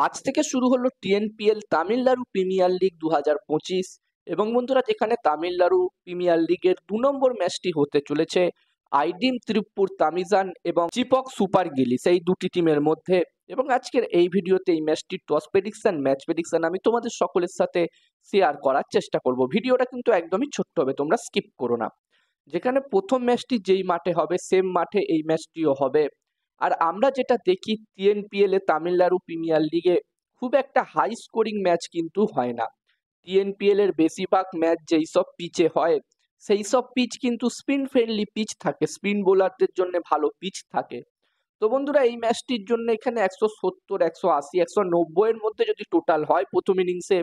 আজ থেকে শুরু হলো টিএনপিএল তামিলনাড়ু প্রিমিয়ার লিগ 2025 এবং বন্ধুরা যেখানে তামিলনাড়ু প্রিমিয়ার লিগের 2 নম্বর ম্যাচটি হতে চলেছে আইডিম তিরুপ্পুর তামিজান এবং চিপক সুপার গিলিস এই দুটি টিমের মধ্যে। এবং আজকের এই ভিডিওতে এই ম্যাচটির টস প্রেডিকশন ম্যাচ প্রেডিকশন আমি তোমাদের সকলের সাথে শেয়ার করার চেষ্টা করব। ভিডিওটা কিন্তু একদমই ছোট্ট হবে, তোমরা স্কিপ করো না। যেখানে প্রথম ম্যাচটি যেই মাঠে হবে সেম মাঠে এই ম্যাচটিও হবে। আর আমরা যেটা দেখি টিএনপিএল এ তামিলনাড়ু প্রিমিয়ার লিগে খুব একটা হাই স্কোরিং ম্যাচ কিন্তু হয় না। টিএনপিএল এর বেশিরভাগ ম্যাচ যেই সব পিচে হয় সেই সব পিচ কিন্তু স্পিন ফ্রেন্ডলি পিচ থাকে, স্পিন বোলারদের জন্য ভালো পিচ থাকে। তো বন্ধুরা এই ম্যাচটির জন্য এখানে 170, 180, 190 এর মধ্যে যদি টোটাল হয় প্রথম ইনিংসে,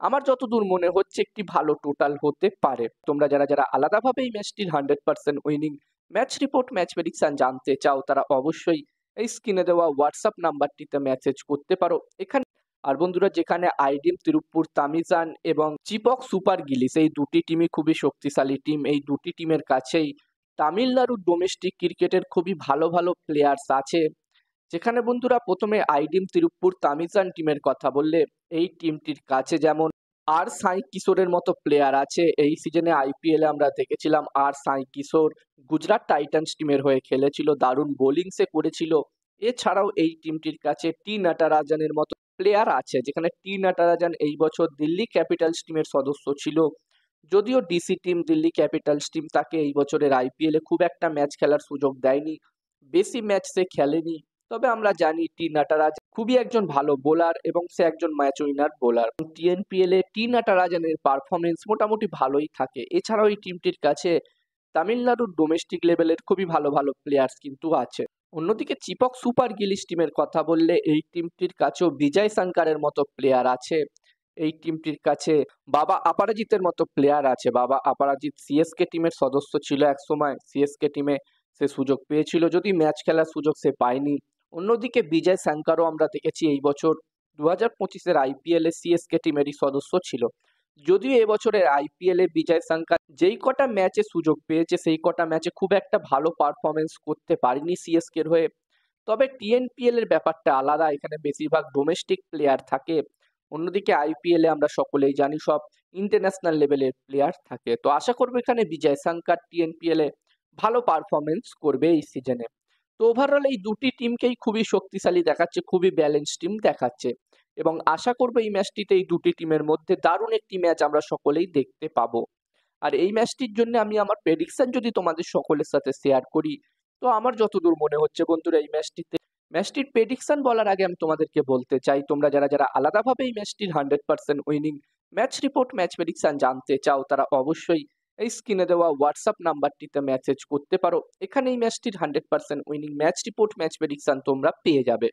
আমার যতদূর মনে হচ্ছে একটি ভালো টোটাল হতে পারে। তোমরা যারা যারা আলাদাভাবে এই ম্যাচটির 100% winning match report match prediction জানতে চাও তারা অবশ্যই এই স্ক্রিনে দেওয়া হোয়াটসঅ্যাপ নাম্বারটিতে মেসেজ করতে পারো এখানে। আর বন্ধুরা যেখানে আইডিম তিরুপ্পুর তামিজান এবং চিপক সুপার গিলিস এই দুটি টিমই খুবই শক্তিশালী টিম, এই দুটি টিমের কাছেই তামিলনাড়ুর ডোমেস্টিক ক্রিকেটের খুবই ভালো ভালো প্লেয়ার্স আছে। যেখানে বন্ধুরা প্রথমে আইডিম তিরুপ্পুর তামিজান টিমের কথা বললে এই টিমটির কাছে যেমন আর সাই কিশোরের মতো প্লেয়ার আছে। এই সিজনে আইপিএলে আমরা দেখেছিলাম আর সাই কিশোর গুজরাট টাইটান্স টিমের হয়ে খেলেছিল, দারুণ বোলিং সে করেছিল। এছাড়াও এই টিমটির কাছে টি নটরাজনের মতো প্লেয়ার আছে, যেখানে টি নটরাজন এই বছর দিল্লি ক্যাপিটালস টিমের সদস্য ছিল। যদিও DC team Delhi Capitals team তাকে এই বছরের আইপিএলে খুব একটা ম্যাচ খেলার সুযোগ দেয়নি, বেশি ম্যাচ সে খেলেনি। তবে আমরা জানি টি নটরাজ খুবই একজন ভালো বোলার এবং সে একজন ম্যাচ উইনার বোলার। টিএনপিএল এ টি নটরাজনের পারফরমেন্স মোটামুটি ভালোই থাকে। এছাড়াও এই টিমটির কাছে তামিলনাড়ুর ডোমেস্টিক লেভেলের খুবই ভালো ভালো প্লেয়ার্স কিন্তু আছে। অন্যদিকে চিপক সুপার গিলিস টিমের কথা বললে এই টিমটির কাছেও বিজয় শঙ্করের মতো প্লেয়ার আছে। এই টিমটির কাছে বাবা অপরাজিতের মতো প্লেয়ার আছে। বাবা অপরাজিত সিএসকে টিমের সদস্য ছিল একসময়, সিএসকে টিমে সে সুযোগ পেয়েছিল, যদি ম্যাচ খেলার সুযোগ সে পায়নি। অন্যদিকে বিজয় শঙ্করও আমরা দেখেছি এই বছর 2025-এর আইপিএল এ সিএসকে টিমেরই সদস্য ছিল। যদিও এবছরের আইপিএল এ বিজয় শঙ্কর যেই কটা ম্যাচে সুযোগ পেয়েছে সেই কটা ম্যাচে খুব একটা ভালো পারফরমেন্স করতে পারেনি সিএসকের হয়ে। তবে টিএনপিএল এর ব্যাপারটা আলাদা, এখানে বেশিরভাগ ডোমেস্টিক প্লেয়ার থাকে। অন্যদিকে আইপিএল এ আমরা সকলেই জানি সব ইন্টারন্যাশনাল লেভেলের প্লেয়ার থাকে। তো আশা করবো এখানে বিজয় শঙ্কর টিএনপিএল এ ভালো পারফরমেন্স করবে এই সিজনে। তো ওভারঅল এই দুটি টিমকেই খুবই শক্তিশালী দেখাচ্ছে, খুবই ব্যালেন্স টিম দেখাচ্ছে এবং আশা করবো এই ম্যাচটিতে এই দুটি টিমের মধ্যে দারুণ একটি ম্যাচ আমরা সকলেই দেখতে পাবো। আর এই ম্যাচটির জন্য আমি আমার প্রেডিকশন যদি তোমাদের সকলের সাথে শেয়ার করি, তো আমার যতদূর মনে হচ্ছে বন্ধুরা এই ম্যাচটির প্রেডিকশন বলার আগে আমি তোমাদেরকে বলতে চাই তোমরা যারা যারা আলাদাভাবে এই ম্যাচটির 100% winning match report match prediction জানতে চাও তারা অবশ্যই এই স্ক্রিনে দেওয়া হোয়াটসঅ্যাপ নাম্বারটিতে মেসেজ করতে পারো। এখানে এই ম্যাচটির 100% winning match report match prediction তোমরা পেয়ে যাবে।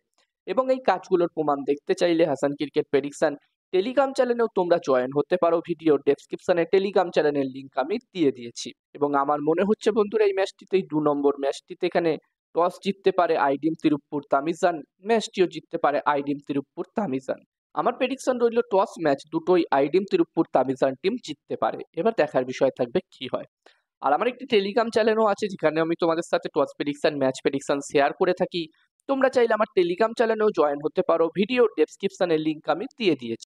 এবং এই কাজগুলোর প্রমাণ দেখতে চাইলে হাসান ক্রিকেট প্রেডিকশন টেলিগ্রাম চ্যানেলেও তোমরা জয়েন হতে পারো। ভিডিও ডেসক্রিপশনে টেলিগ্রাম চ্যানেলের লিঙ্ক আমি দিয়ে দিয়েছি। এবং আমার মনে হচ্ছে বন্ধুরা এই ম্যাচটিতে 2 নম্বর ম্যাচটিতে এখানে টস জিততে পারে আইডিম তিরুপ্পুর তামিজান, ম্যাচটিও জিততে পারে আইডিম তিরুপ্পুর তামিজান। আমার প্রেডিকশন রইল টস ম্যাচ দুটোই আইডিম তিরুপ্পুর তামিজান টিম জিততে পারে। এবার দেখার বিষয় থাকবে কি হয়। আর আমার একটি টেলিগ্রাম চ্যানেলও আছে যেখানে আমি তোমাদের সাথে toss prediction match prediction share করে থাকি। তোমরা চাইলে আমার টেলিগ্রাম চ্যানেলেও জয়েন হতে পারো, ভিডিও ডেসক্রিপশনের লিঙ্ক আমি দিয়ে দিয়েছি।